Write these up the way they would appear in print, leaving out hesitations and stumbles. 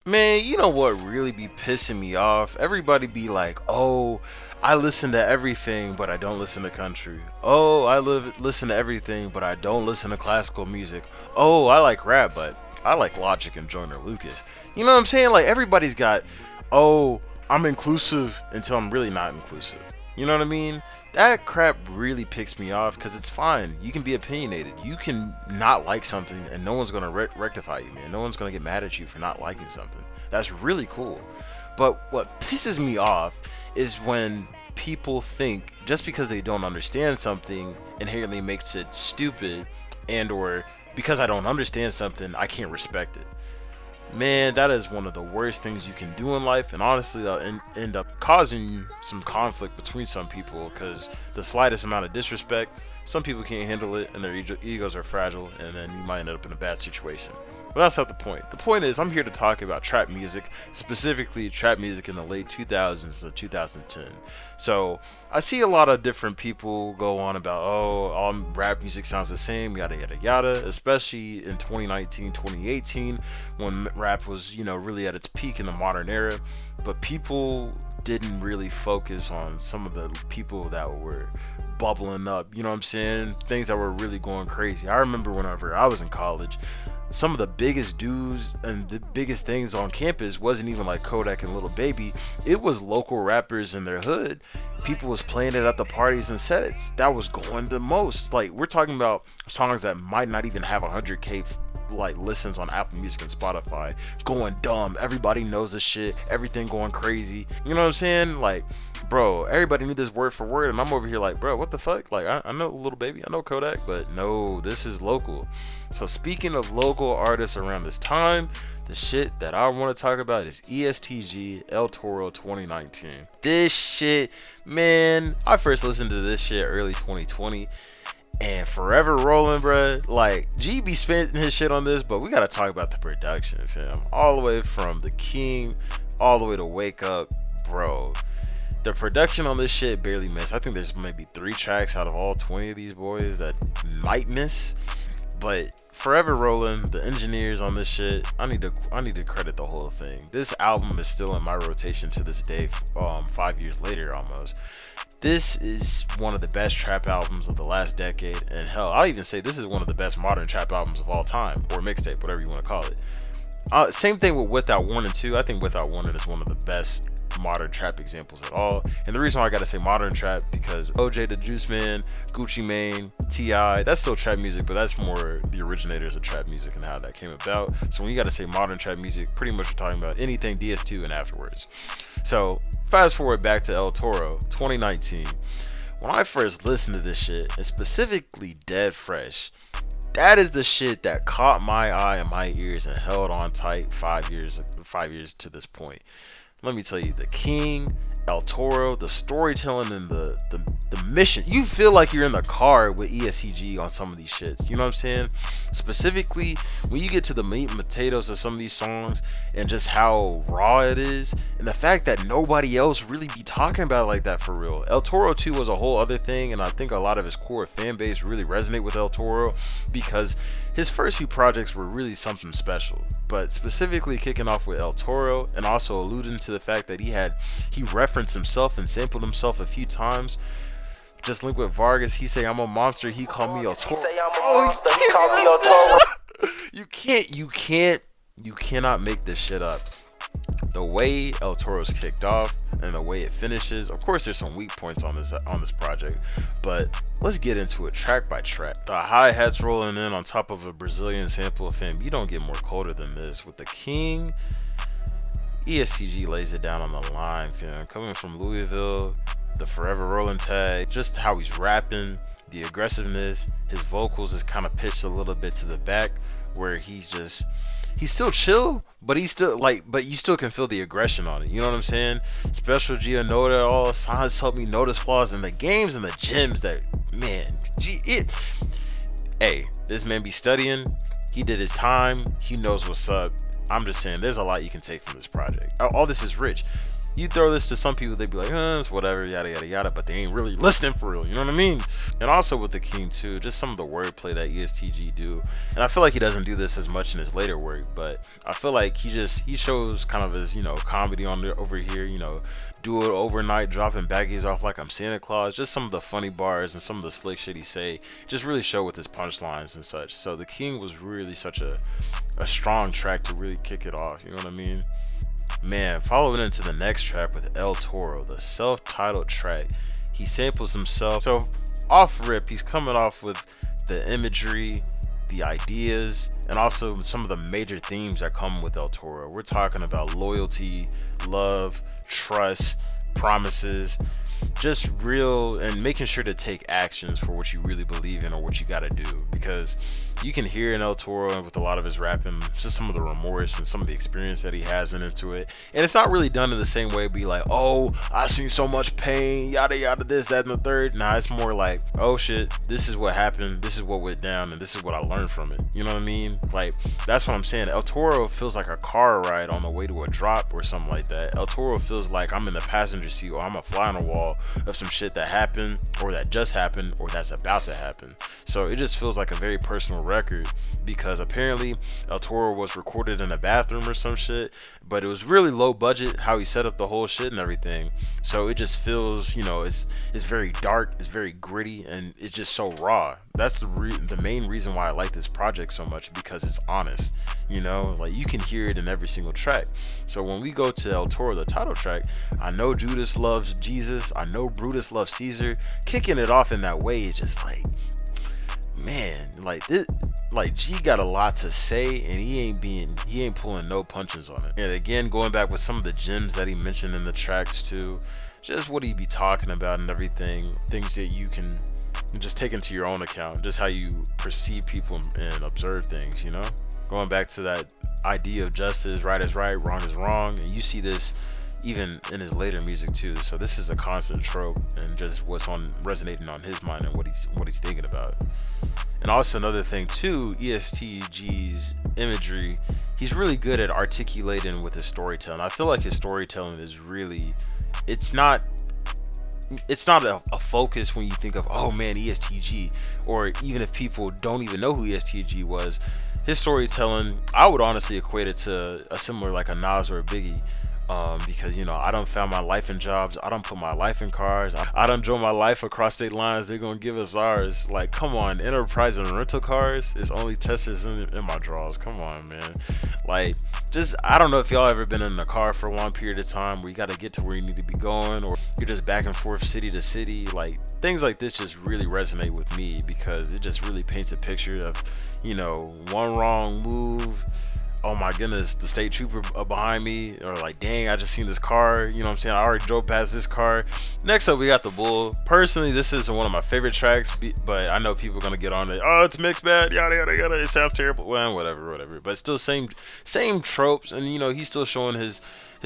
Man, you know what really be pissing me off? Everybody be like, "Oh, I listen to everything, but I don't listen to country. Oh, listen to everything, but I don't listen to classical music. Oh, I like rap, but I like Logic and Joyner Lucas." You know what I'm saying? Like everybody's got, "Oh, I'm inclusive," until I'm really not inclusive. You know what I mean? That crap really picks me off because it's fine. You can be opinionated. You can not like something and no one's going to rectify you, man. No one's going to get mad at you for not liking something. That's really cool. But what pisses me off is when people think just because they don't understand something inherently makes it stupid, and or because I don't understand something, I can't respect it. Man, that is one of the worst things you can do in life, and honestly, that'll end up causing some conflict between some people because the slightest amount of disrespect, some people can't handle it, and their egos are fragile, and then you might end up in a bad situation. But that's not the point. The point is, I'm here to talk about trap music, specifically trap music in the late 2000s to 2010. So I see a lot of different people go on about, oh, all rap music sounds the same, yada yada yada, especially in 2019, 2018, when rap was, really at its peak in the modern era. But people didn't really focus on some of the people that were bubbling up, you know what I'm saying? Things that were really going crazy. I remember whenever I was in college, some of the biggest dudes and the biggest things on campus wasn't even like Kodak and Little Baby. It was local rappers in their hood. People was playing it at the parties and sets. That was going the most. Like, we're talking about songs that might not even have 100K like listens on Apple Music and Spotify, going dumb. Everybody knows this shit. Everything going crazy. You know what I'm saying? Like, bro, everybody knew this word for word, and I'm over here like, bro, what the fuck? Like, I know Little Baby, I know Kodak, but no, this is local. So speaking of local artists around this time, the shit that I want to talk about is EST Gee El Toro 2019. This shit, man, I first listened to this shit early 2020. And forever rolling, bruh. Like, G be spending his shit on this, but we gotta talk about the production, fam. All the way from The King, all the way to Wake Up, bro. The production on this shit barely missed. I think there's maybe 3 tracks out of all 20 of these boys that might miss. But forever rolling, the engineers on this shit, I need to credit the whole thing. This album is still in my rotation to this day, 5 years later almost. This is one of the best trap albums of the last decade, and hell, I'll even say this is one of the best modern trap albums of all time, or mixtape, whatever you want to call it. Same thing with Without Warning too. I think Without Warning is one of the best modern trap examples at all. And the reason why I gotta say modern trap, because OJ the Juice Man, Gucci Mane, T.I., that's still trap music, but that's more the originators of trap music and how that came about. So when you gotta say modern trap music, pretty much you're talking about anything DS2 and afterwards. So fast forward back to El Toro 2019. When I first listened to this shit, and specifically Dead Fresh, that is the shit that caught my eye and my ears and held on tight 5 years to this point. Let me tell you, The King, El Toro, the storytelling and the mission. You feel like you're in the car with EST Gee on some of these shits. You know what I'm saying? Specifically, when you get to the meat and potatoes of some of these songs and just how raw it is, and the fact that nobody else really be talking about it like that for real. El Toro 2 was a whole other thing, and I think a lot of his core fan base really resonate with El Toro because his first few projects were really something special. But specifically kicking off with El Toro, and also alluding to the fact that he referenced himself and sampled himself a few times. Just link with Vargas, he say I'm a monster, he called me El Toro. You cannot make this shit up. The way El Toro's kicked off and the way it finishes, of course there's some weak points on this project, but let's get into it track by track. The hi-hats rolling in on top of a Brazilian sample, fam, you don't get more colder than this. With The King, EST Gee lays it down on the line, fam. Coming from Louisville, the forever rolling tag, just how he's rapping, the aggressiveness, his vocals is kind of pitched a little bit to the back where he's still chill, but you still can feel the aggression on it. You know what I'm saying? Special G, I know that all signs help me notice flaws in the games and the gems that, man, hey, this man be studying. He did his time. He knows what's up. I'm just saying there's a lot you can take from this project. All this is rich. You throw this to some people, they'd be like, it's whatever, yada yada yada, but they ain't really listening for real, you know what I mean? And also with the King too, just some of the wordplay that EST Gee do. And I feel like he doesn't do this as much in his later work, but I feel like he shows kind of his, comedy over here, do it overnight, dropping baggies off like I'm Santa Claus. Just some of the funny bars and some of the slick shit he say just really show with his punchlines and such. So the King was really such a strong track to really kick it off, you know what I mean? Man, following into the next track with El Toro, the self-titled track, he samples himself. So off rip, he's coming off with the imagery, the ideas, and also some of the major themes that come with El Toro. We're talking about loyalty, love, trust, promises, just real, and making sure to take actions for what you really believe in or what you gotta do, because you can hear in El Toro and with a lot of his rapping just some of the remorse and some of the experience that he has into it, and it's not really done in the same way, be like, oh, I seen so much pain, yada yada, this, that, and the third. Nah, it's more like, oh shit, this is what happened, this is what went down, and this is what I learned from it, you know what I mean? Like, that's what I'm saying. El Toro feels like a car ride on the way to a drop or something like that. El Toro feels like I'm in the passenger seat, or I'm a fly on the wall of some shit that happened, or that just happened, or that's about to happen. So it just feels like a very personal record, because apparently El Toro was recorded in a bathroom or some shit, but it was really low budget how he set up the whole shit and everything. So it just feels, it's very dark, it's very gritty, and it's just so raw. That's the main reason why I like this project so much, because it's honest, like you can hear it in every single track. So when we go to El Toro, the title track, I know Judas loves Jesus, I know Brutus loves Caesar. Kicking it off in that way is just like, man, like this, like G got a lot to say, and he ain't pulling no punches on it. And again, going back with some of the gems that he mentioned in the tracks too, just what he be talking about and everything, things that you can just take into your own account, just how you perceive people and observe things, going back to that idea of justice, right is right, wrong is wrong, and you see this even in his later music too. So this is a constant trope, and just what's resonating on his mind and what he's thinking about. And also another thing too, EST Gee's imagery, he's really good at articulating with his storytelling. I feel like his storytelling is really, it's not a focus when you think of, oh man, EST Gee, or even if people don't even know who EST Gee was, his storytelling, I would honestly equate it to a similar like a Nas or a Biggie. Because I done found my life in jobs, I done put my life in cars, I done drove my life across state lines, they're gonna give us ours. Like, come on, enterprise and rental cars is only Teslas in my drawers. Come on, man. Like, just, I don't know if y'all ever been in a car for a long period of time where you gotta get to where you need to be going, or you're just back and forth city to city. Like, things like this just really resonate with me, because it just really paints a picture of, one wrong move, oh my goodness, the state trooper behind me, or like, dang, I just seen this car, you know what I'm saying, I already drove past this car. Next up, we got The Bull. Personally, this isn't one of my favorite tracks, but I know people are gonna get on it, oh, it's mixed bad, yada yada yada, it sounds terrible, well, whatever, but still same tropes, and he's still showing his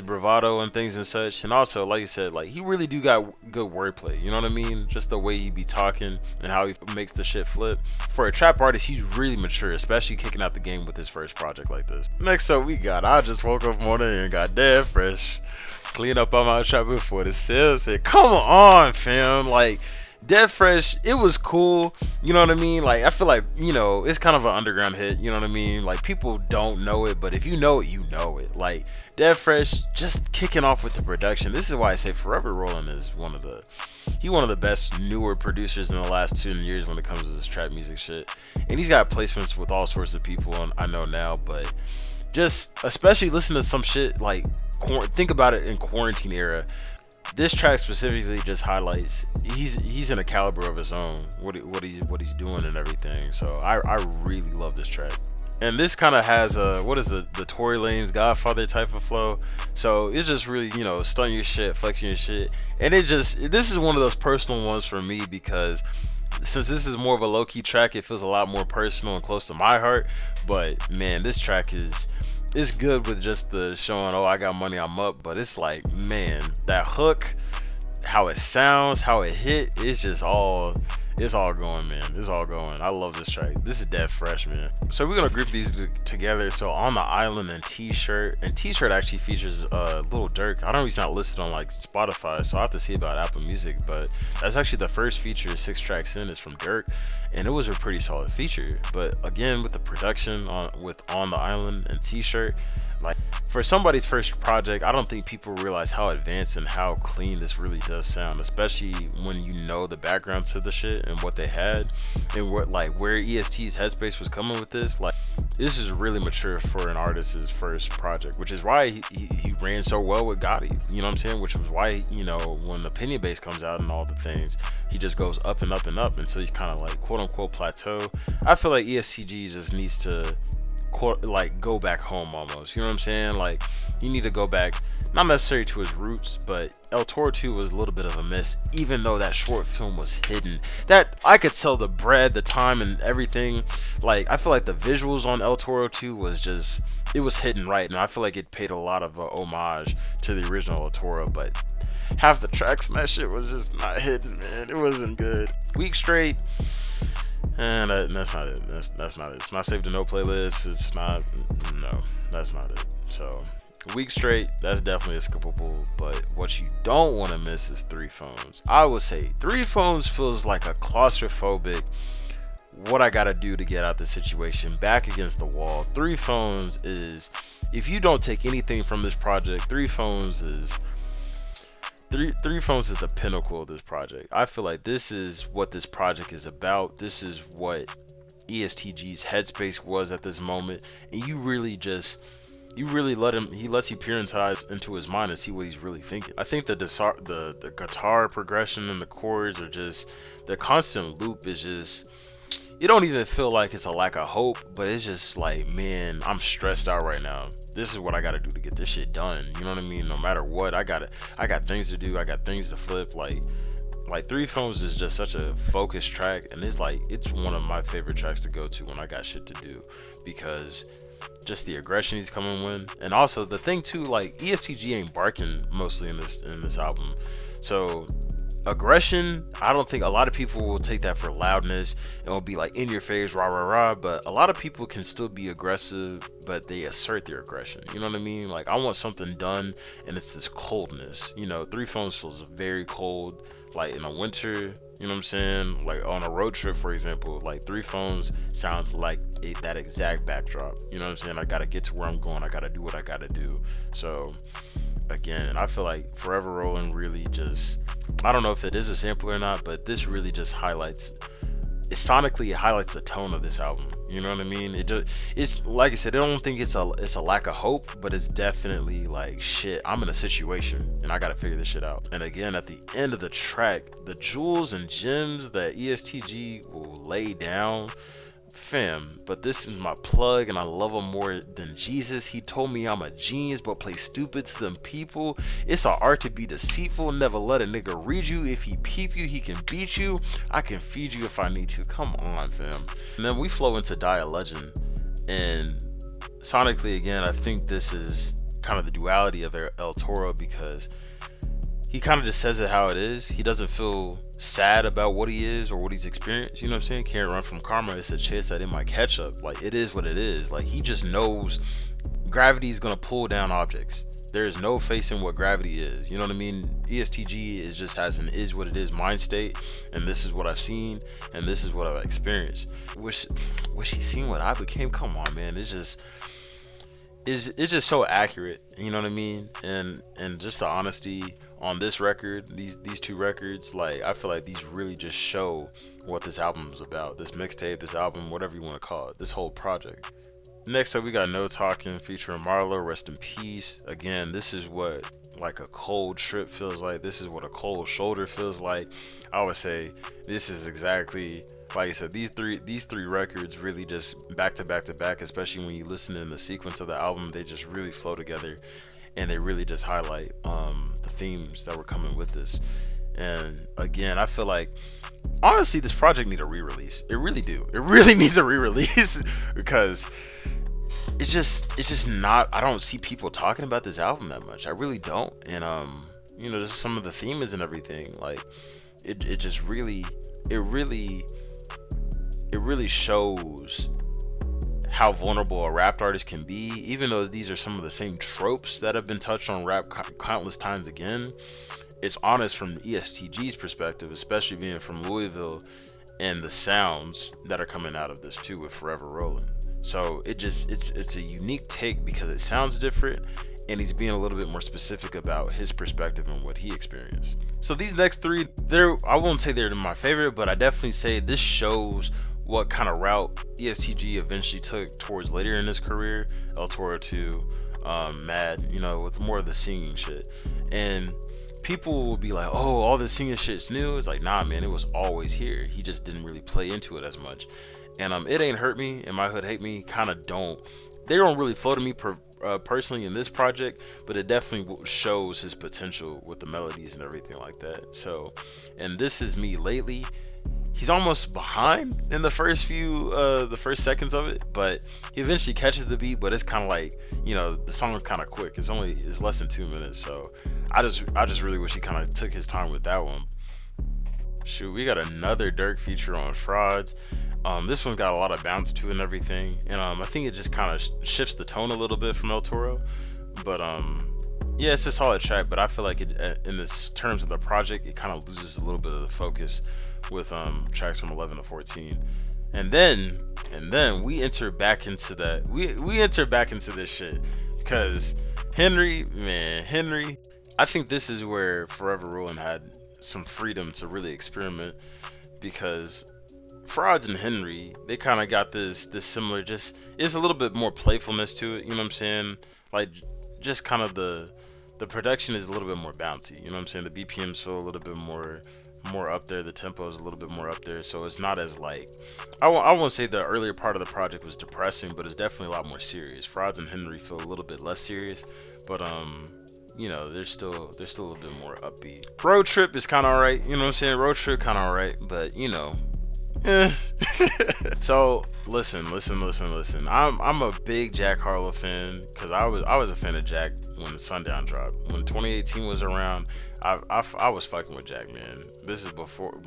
bravado and things and such. And also, like you said, like, he really do got good wordplay, you know what I mean? Just the way he be talking and how he makes the shit flip. For a trap artist, he's really mature, especially kicking out the game with his first project like this. Next up, we got I Just Woke Up Morning and Got Dead Fresh. Clean up on my trap before the sales hit. Come on, fam. Like, Dead Fresh, it was cool, you know what I mean? Like, I feel like, it's kind of an underground hit, you know what I mean? Like, people don't know it, but if you know it, you know it. Like, Dead Fresh, just kicking off with the production. This is why I say Forever Rollin' is one of the best newer producers in the last 2 years when it comes to this trap music shit. And he's got placements with all sorts of people, and I know now, but just, especially listen to some shit, like, think about it in quarantine era. This track specifically just highlights he's in a caliber of his own, what he's doing and everything. So I really love this track. And this kind of has what is the Tory Lanez Godfather type of flow. So it's just really, stunting your shit, flexing your shit. And this is one of those personal ones for me, because since this is more of a low-key track, it feels a lot more personal and close to my heart. But man, this track it's good with just the showing, oh, I got money, I'm up. But it's like, man, that hook, how it sounds, how it hit, it's just all, It's all going, man. It's all going. I love this track. This is dead fresh, man. So we're gonna group these together. So On the Island and T-shirt, and T-shirt actually features Lil Durk. I don't know, he's not listed on like Spotify, so I have to see about Apple Music. But that's actually the first feature, 6 tracks in, is from Durk, and it was a pretty solid feature. But again, with the production with On the Island and T-shirt, like for somebody's first project, I don't think people realize how advanced and how clean this really does sound, especially when you know the background to the shit and what they had and what, like, where EST's headspace was coming with this. Like, this is really mature for an artist's first project, which is why he ran so well with Gotti, you know what I'm saying? Which was why, you know, when Opinion Base comes out and all the things, he just goes up and up and up until he's kind of like quote unquote plateau. I feel like EST Gee just needs to like go back home almost, you know what I'm saying? Like, you need to go back, not necessarily to his roots, but El Toro 2 was a little bit of a miss, even though that short film was hidden. That I could tell the bread, the time, and everything. Like, I feel like the visuals on El Toro 2 was just, it was hidden right, and I feel like it paid a lot of homage to the original El Toro, but half the tracks and that shit was just not hidden, man. It wasn't good. Week Straight, and that's not it. That's not it. It's not saved to no playlist. It's not. No, that's not it. So, Week Straight, that's definitely a skippable. But what you don't want to miss is 3 Phones. I would say 3 Phones feels like a claustrophobic, what I gotta do to get out the situation, back against the wall. 3 Phones is, if you don't take anything from this project, 3 Phones is. Three Phones is the pinnacle of this project. I feel like this is what this project is about. This is what EST Gee's headspace was at this moment, and you really let him. He lets you peer into his mind and see what he's really thinking. I think the guitar progression and the chords are just, the constant loop is just. You don't even feel like it's a lack of hope, but it's just like, man, I'm stressed out right now. This is what I gotta do to get this shit done. You know what I mean? No matter what, I got things to do. I got things to flip. Like 3 Phones is just such a focused track, and it's one of my favorite tracks to go to when I got shit to do, because just the aggression he's coming with, and also the thing too, like, EST Gee ain't barking mostly in this album, so. Aggression, I don't think a lot of people will take that for loudness and will be like in your face, rah rah rah, but a lot of people can still be aggressive, but they assert their aggression, you know what I mean? Like, I want something done, and it's this coldness, you know. 3 Phones feels very cold, like in a winter, you know what I'm saying? Like on a road trip, for example, like 3 Phones sounds like that exact backdrop, you know what I'm saying? I gotta get to where I'm going, I gotta do what I gotta do. So again, I feel like Forever Rolling really just, I don't know if it is a sample or not, but this really just highlights, it highlights the tone of this album, you know what I mean? It's like I said, I don't think it's a lack of hope, but it's definitely like, shit, I'm in a situation and I gotta figure this shit out. And again, at the end of the track, the jewels and gems that EST Gee will lay down, fam, but this is my plug, and I love him more than Jesus. He told me I'm a genius, but play stupid to them people. It's an art to be deceitful. Never let a nigga read you. If he peep you, he can beat you. I can feed you if I need to. Come on, fam. And then we flow into Die a Legend, and sonically, again, I think this is kind of the duality of El Toro, because he kind of just says it how it is. He doesn't feel sad about what he is or what he's experienced, you know what I'm saying? Can't run from karma. It's a chance that it might catch up. Like, it is what it is. Like, he just knows gravity is gonna pull down objects. There is no facing what gravity is, you know what I mean? EST Gee is just has an is what it is mind state, and this is what I've seen, and this is what I've experienced. Wish he seen what I became. Come on, man. It's just so accurate, you know what I mean? And just the honesty on this record, these 2 records, like, I feel like these really just show what this album is about. This mixtape, this album, whatever you want to call it, this whole project. Next up, we got No Talking featuring Marlow, rest in peace. Again, this is what like a cold trip feels like. This is what a cold shoulder feels like. I would say this is exactly, like I said, these three records really just back to back to back, especially when you listen in the sequence of the album, they just really flow together, and they really just highlight the themes that were coming with this. And again, I feel like honestly this project need a re-release. It really do. It really needs a re-release because it's just not, I don't see people talking about this album that much. I really don't. And you know, just some of the themes and everything, like it just really it really shows how vulnerable a rap artist can be, even though these are some of the same tropes that have been touched on rap countless times again. It's honest from EST Gee's perspective, especially being from Louisville, and the sounds that are coming out of this too with Forever Rolling. So it's a unique take because it sounds different, and he's being a little bit more specific about his perspective and what he experienced. So these next three, I won't say they're my favorite, but I definitely say this shows what kind of route EST Gee eventually took towards later in his career. El Toro 2, Mad, with more of the singing shit. And people will be like, oh, all this singing shit's new. It's like, nah, man, it was always here. He just didn't really play into it as much. And It Ain't Hurt Me and My Hood Hate Me kind of they don't really flow to me personally in this project, but it definitely shows his potential with the melodies and everything like that. So, and This Is Me Lately, he's almost behind in the first seconds of it, but he eventually catches the beat. But it's kind of like, the song is kind of quick. It's less than 2 minutes. So I just really wish he kind of took his time with that one. Shoot, we got another Dirk feature on Frauds. This one got a lot of bounce to it and everything, and I think it just kind of shifts the tone a little bit from El Toro. But yeah, it's a solid track, but I feel like in this terms of the project, it kind of loses a little bit of the focus with tracks from 11 to 14. And then we enter back into that. We enter back into this shit because Henry, I think this is where Forever Rolling had some freedom to really experiment, because Frauds and Henry, they kind of got this similar, just it's a little bit more playfulness to it, you know what I'm saying? Like, just kind of the production is a little bit more bouncy, you know what I'm saying? The BPMs feel a little bit more up there, the tempo is a little bit more up there, so it's not as like, I won't say the earlier part of the project was depressing, but it's definitely a lot more serious. Frauds and Henry feel a little bit less serious, but they're still a little bit more upbeat. Road Trip is kind of alright, you know what I'm saying? Road Trip kind of alright, but So listen. I'm a big Jack Harlow fan, because I was a fan of Jack when the Sundown dropped. When 2018 was around, I was fucking with Jack, man. This is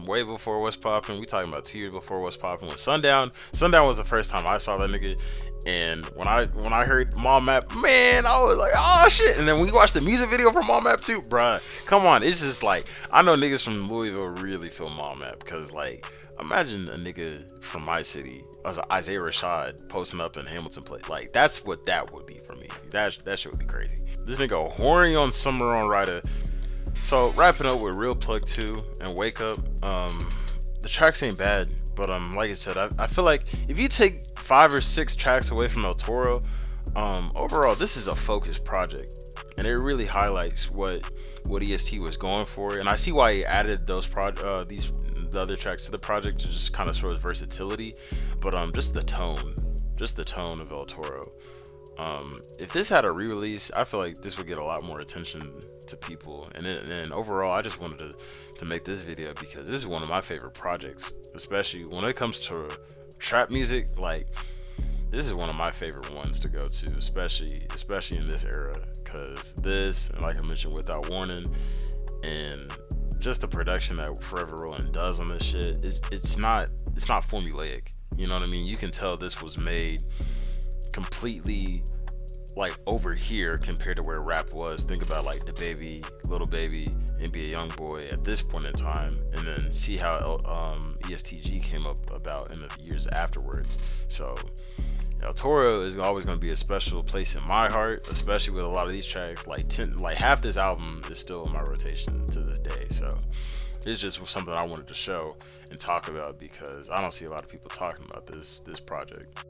way before What's Poppin'. We talking about 2 years before What's Poppin'. With Sundown was the first time I saw that nigga. And when I heard Mall Map, man, I was like, oh shit. And then we watched the music video for Mall Map too, bruh. Come on, it's just like, I know niggas from Louisville really feel Mall Map, because like, imagine a nigga from my city, Isaiah Rashad, posting up in Hamilton Place. Like, that's what that would be for me. That shit would be crazy. This nigga horny on Summer on Ryder. So wrapping up with Real Plug 2 and Wake Up. The tracks ain't bad, but like I said, I feel like if you take 5 or 6 tracks away from El Toro, overall this is a focused project, and it really highlights what EST was going for. And I see why he added those the other tracks to the project, to just kind of show his versatility. But just the tone of El Toro. If this had a re-release, I feel like this would get a lot more attention to people. And overall, I just wanted to make this video because this is one of my favorite projects, especially when it comes to trap music. Like, this is one of my favorite ones to go to, especially in this era, because this, like I mentioned, Without Warning, and just the production that Forever Rolling does on this shit, it's not formulaic. You know what I mean? You can tell this was made completely like over here compared to where rap was. Think about like the Baby, Little Baby, NBA Youngboy at this point in time, and then see how EST Gee came about in the years afterwards. So El Toro is always going to be a special place in my heart, especially with a lot of these tracks. Like half this album is still in my rotation to this day. So it's just something I wanted to show and talk about, because I don't see a lot of people talking about this project.